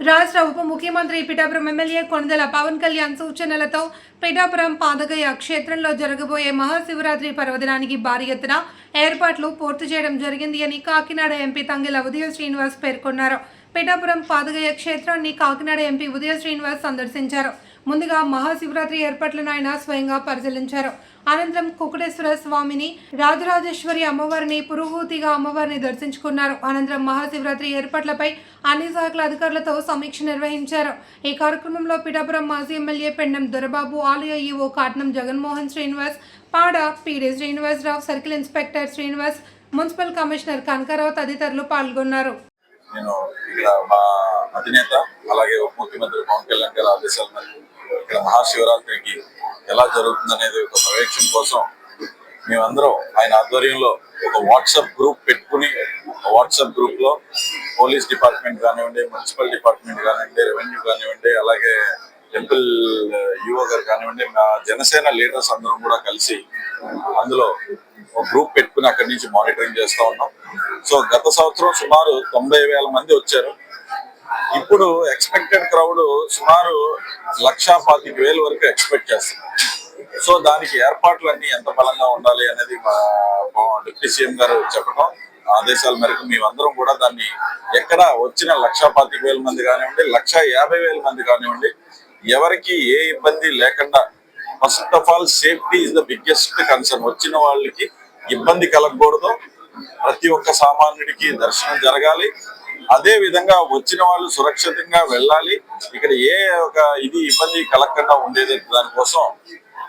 రాష్ట్ర ఉప ముఖ్యమంత్రి పిఠాపురం ఎమ్మెల్యే కొణిదెల పవన్ కళ్యాణ్ సూచనలతో పిఠాపురం పాదగయ క్షేత్రంలో జరగబోయే మహాశివరాత్రి పర్వదినానికి భారీ ఎత్తున ఏర్పాట్లు పూర్తి చేయడం జరిగింది అని కాకినాడ ఎంపీ తంగెల ఉదయ శ్రీనివాస్ పేర్కొన్నారు. పిఠాపురం పాదగయ క్షేత్రాన్ని కాకినాడ ఎంపీ ఉదయ శ్రీనివాస్ సందర్శించారు. ముందుగా మహాశివరాత్రి ఏర్పాట్లను ఆయన స్వయంగా పరిశీలించారు. అనంతరం కుకుటేశ్వర స్వామిని, రాజరాజేశ్వరి అమ్మవారిని, పురుహూతిగా అమ్మవారిని దర్శించుకున్నారు. అనంతరం మహాశివరాత్రి ఏర్పాట్లపై అన్ని శాఖల అధికారులతో సమీక్ష నిర్వహించారు. ఈ కార్యక్రమంలో పిఠాపురం మాజీ ఎమ్మెల్యే పెండం దొరబాబు, ఆలయ ఈవో కాట్నం జగన్మోహన్ శ్రీనివాస్, పాడ PD Srinivasarao, circle inspector Srinivas, municipal commissioner Kanakarao తదితరులు పాల్గొన్నారు. నేను ఇక్కడ మా అధినేత అలాగే ఉప ముఖ్యమంత్రి పవన్ కళ్యాణ్ గారి ఆదేశాల మేరకు ఇక్కడ మహాశివరాత్రికి ఎలా జరుగుతుందనేది ఒక పర్యవేక్షణ కోసం మేమందరం ఆయన ఆధ్వర్యంలో ఒక వాట్సాప్ గ్రూప్ పెట్టుకుని వాట్సాప్ గ్రూప్ లో పోలీస్ డిపార్ట్మెంట్ కానివ్వండి, మున్సిపల్ డిపార్ట్మెంట్ కానివ్వండి, రెవెన్యూ కానివ్వండి, అలాగే టెంపుల్ యువ గారు కానివ్వండి, మా జనసేన లీడర్స్ అందరం కూడా కలిసి అందులో ఒక గ్రూప్ పెట్టుకుని అక్కడి నుంచి మానిటరింగ్ చేస్తూ ఉన్నాం. సో గత సంవత్సరం సుమారు 90,000 మంది వచ్చారు. ఇప్పుడు ఎక్స్పెక్టెడ్ క్రౌడ్ సుమారు 1,25,000 వరకు ఎక్స్పెక్ట్ చేస్తున్నాం. సో దానికి ఏర్పాట్లన్నీ ఎంత బలంగా ఉండాలి అనేది మా డిప్యూటీ సీఎం గారు చెప్పడం ఆదేశాల మేరకు మేమందరం కూడా దాన్ని ఎక్కడ వచ్చిన 1,25,000 మంది కానివ్వండి, 1,50,000 మంది కానివ్వండి, ఎవరికి ఏ ఇబ్బంది లేకుండా first of all safety is the biggest concern. వచ్చిన వాళ్ళకి ఇబ్బంది కలగకూడదు, ప్రతి ఒక్క సామాన్యుడికి దర్శనం జరగాలి, అదే విధంగా వచ్చిన వాళ్ళు సురక్షితంగా వెళ్ళాలి. ఇక్కడ ఏ ఒక ఇబ్బంది కలగకుండా ఉండేది దానికోసం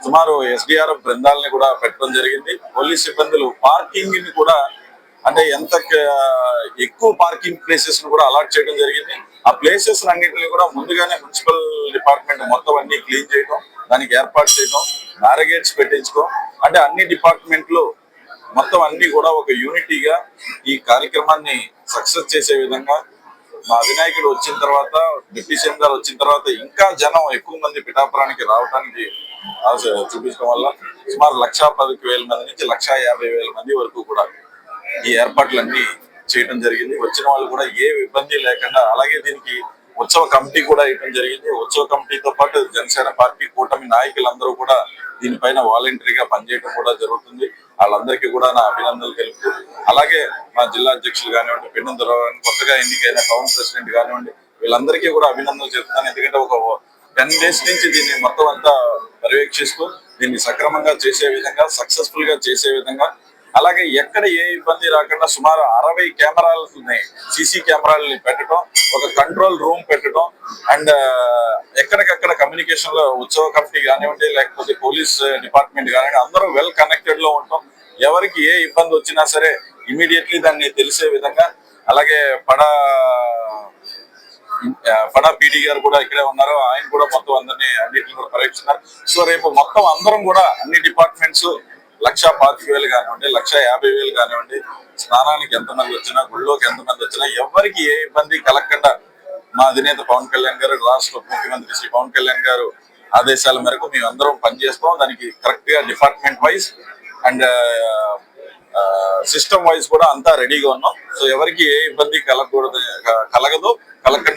సుమారు SDRF బృందాలని కూడా పెట్టడం జరిగింది. పోలీస్ సిబ్బందులు పార్కింగ్ ని కూడా అంటే ఎంత ఎక్కువ పార్కింగ్ ప్లేసెస్ ను కూడా అలాట్ చేయడం జరిగింది. ఆ ప్లేసెస్ అన్నింటినీ కూడా ముందుగానే మున్సిపల్ డిపార్ట్మెంట్ మొత్తం అన్ని క్లీన్ చేయడం, దానికి ఏర్పాటు చేయడం, బ్యారిగేట్స్ పెట్టించుకోవడం, అంటే అన్ని డిపార్ట్మెంట్లు మొత్తం అన్ని కూడా ఒక యూనిటీగా ఈ కార్యక్రమాన్ని సక్సెస్ చేసే విధంగా మా వినాయకుడు వచ్చిన తర్వాత, డిప్యూటీ సీఎం గారు వచ్చిన తర్వాత ఇంకా జనం ఎక్కువ మంది పిఠాపురానికి రావడానికి చూపించడం వల్ల సుమారు 1,10,000 మంది నుంచి 1,50,000 మంది వరకు కూడా ఈ ఏర్పాట్లన్నీ చేయడం జరిగింది. వచ్చిన వాళ్ళు కూడా ఏ ఇబ్బంది లేకుండా, అలాగే దీనికి ఉత్సవ కమిటీ కూడా ఇవ్వడం జరిగింది. ఉత్సవ కమిటీతో పాటు జనసేన పార్టీ కూటమి నాయకులందరూ కూడా దీనిపైన వాలంటరీగా పనిచేయడం కూడా జరుగుతుంది. వాళ్ళందరికీ కూడా నా అభినందనలు తెలుపుతూ, అలాగే మా జిల్లా అధ్యక్షులు కానివ్వండి, పెండం దొరబాబు, కొత్తగా ఎన్నికైన టౌన్ ప్రెసిడెంట్ కానివ్వండి, వీళ్ళందరికీ కూడా అభినందనలు చెప్తాను. ఎందుకంటే ఒక 10 days నుంచి దీన్ని మొత్తం అంతా పర్యవేక్షిస్తూ దీన్ని సక్రమంగా చేసే విధంగా, సక్సెస్ఫుల్ గా చేసే విధంగా, అలాగే ఎక్కడ ఏ ఇబ్బంది రాకుండా సుమారు 60 కెమెరాలని, సీసీ కెమెరాలని పెట్టడం, ఒక కంట్రోల్ రూమ్ పెట్టడం, అండ్ ఎక్కడికక్కడ కమ్యూనికేషన్ లో ఉత్సవ కమిటీ కానివ్వండి, లేకపోతే పోలీస్ డిపార్ట్మెంట్ కానివ్వండి, అందరూ వెల్ కనెక్టెడ్ లో ఉంటాం. ఎవరికి ఏ ఇబ్బంది వచ్చినా సరే ఇమీడియట్లీ దాన్ని తెలిసే విధంగా, అలాగే పడా పీడీ గారు కూడా ఇక్కడే ఉన్నారు. ఆయన కూడా మొత్తం అన్నింటిని కూడా పరీక్షిస్తున్నారు. సో రేపు మొత్తం అందరం కూడా అన్ని డిపార్ట్మెంట్స్ 1,25,000 కానివ్వండి, 1,50,000 కానివ్వండి, స్నానానికి ఎంతమంది వచ్చినా, గుళ్ళోకి ఎంతమంది వచ్చినా, ఎవరికి ఏ ఇబ్బంది కలగకుండా మా అధినేత పవన్ కళ్యాణ్ గారు, రాష్ట్ర ముఖ్యమంత్రి శ్రీ పవన్ కళ్యాణ్ గారు ఆదేశాల మేరకు మేము అందరం పనిచేస్తాం. దానికి కరెక్ట్ గా department wise and system wise కూడా అంతా రెడీగా ఉన్నాం. సో ఎవరికి ఏ ఇబ్బంది కలగకూడదు, కలగదు, కలగకుండా